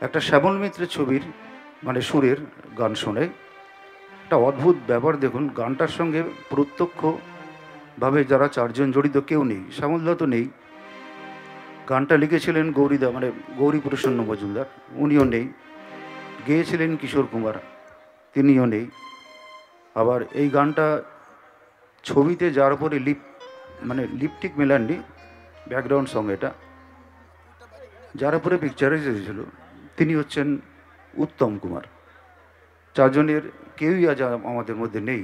একটা শ্যামল মিত্রের ছবির মানে সুরের গান শুনে একটা অদ্ভুত ব্যাপার। দেখুন, গানটার সঙ্গে প্রত্যক্ষভাবে যারা চারজন জড়িত কেউ নেই। শ্যামলদা তো নেই, গানটা লিখেছিলেন গৌরীদা মানে গৌরীপ্রসন্ন মজুমদার, উনিও নেই। গেয়েছিলেন কিশোর কুমার, তিনিও নেই। আবার এই গানটা ছবিতে যার উপরে মানে লিপটিক মেলাননি, ব্যাকগ্রাউন্ড সং এটা, যার উপরে পিকচারাইজ হয়েছিল তিনি হচ্ছেন উত্তম কুমার। চারজনের কেউই আজ আমাদের মধ্যে নেই।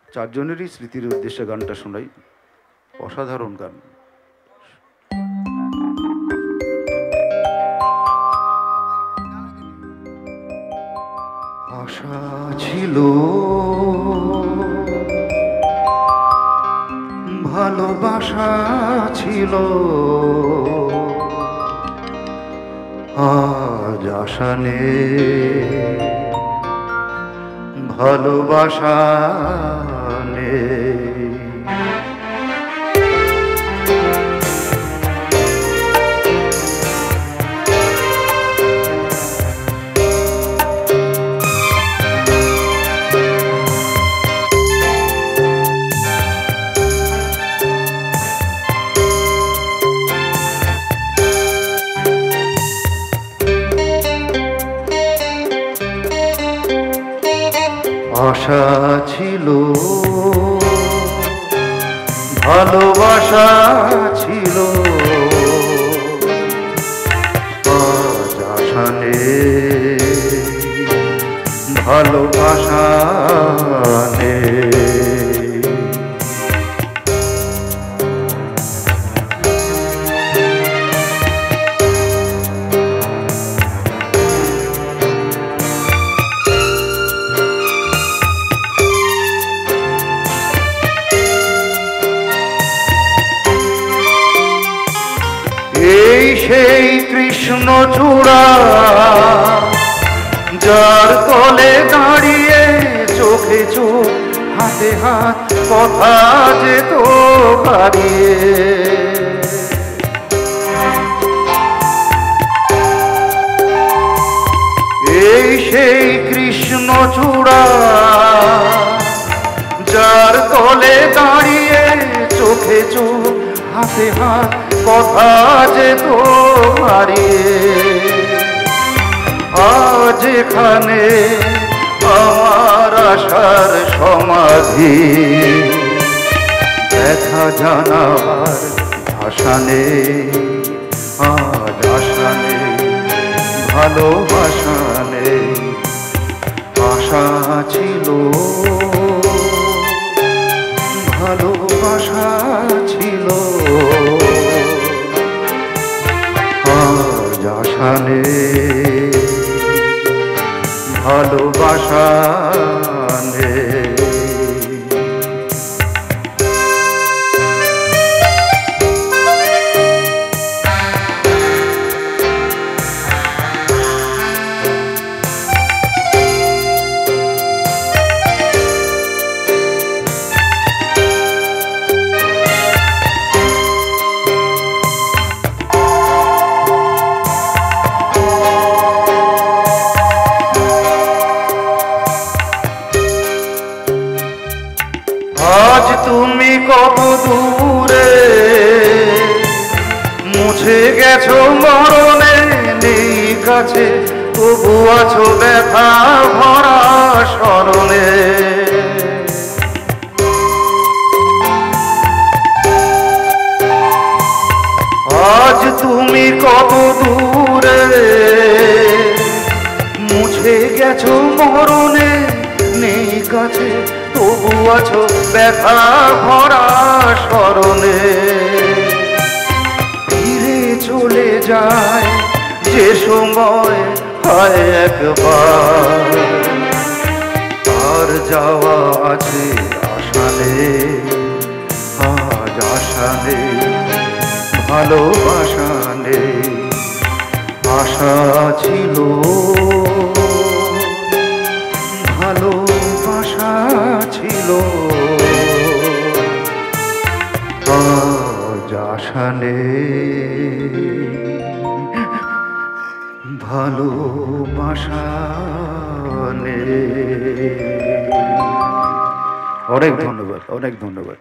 চারজনেরই স্মৃতির উদ্দেশ্যে গানটা শোনাই। অসাধারণ গান। আশা ছিল, ভালোবাসা ছিল, আজ আশা নেই, ভালোবাসা নেই। আশা ছিল, ভালোবাসা ছিল, আজ আশা নেই, ভালোবাসা নেই। এই সেই কৃষ্ণ চূড়া, যার তলে দাঁড়িয়ে চোখে চোখ হাতে হাত কথা যেত হারিয়ে। এই সেই কৃষ্ণ চূড়া, যার তলে দাঁড়িয়ে চোখে চোখ হাতে হাত কথা যেত হারিয়ে। আজ এখানে আমার আশার সমাধি, দেখা জানাবার আশা নেই, আজ আশা নেই, ভালোবাসা নেই। আশা ছিল, ভালোবাসা ছিল, আজ আশা নেই, ভালোবাসা নেই। আজ তুমি কত দূরে, মুছে গেছো মরণে, নেই কাছে তবু আছো ব্যথা ভরা স্মরণে। আজ তুমি কত দূরে, মুছে গেছো মরণে, নেই কাছে তবু আছো ব্যথা ভরা স্মরণে। ফিরে চলে যায় যে সময় হয় একবার, আর যাওয়া আছে আশা নেই, আজ আশা নেই, ভালোবাসা নেই। আশা ছিল, ভালোবাসা ছিল, আজ আশা নেই, ভালোবাসা নেই। অনেক ধন্যবাদ, অনেক ধন্যবাদ।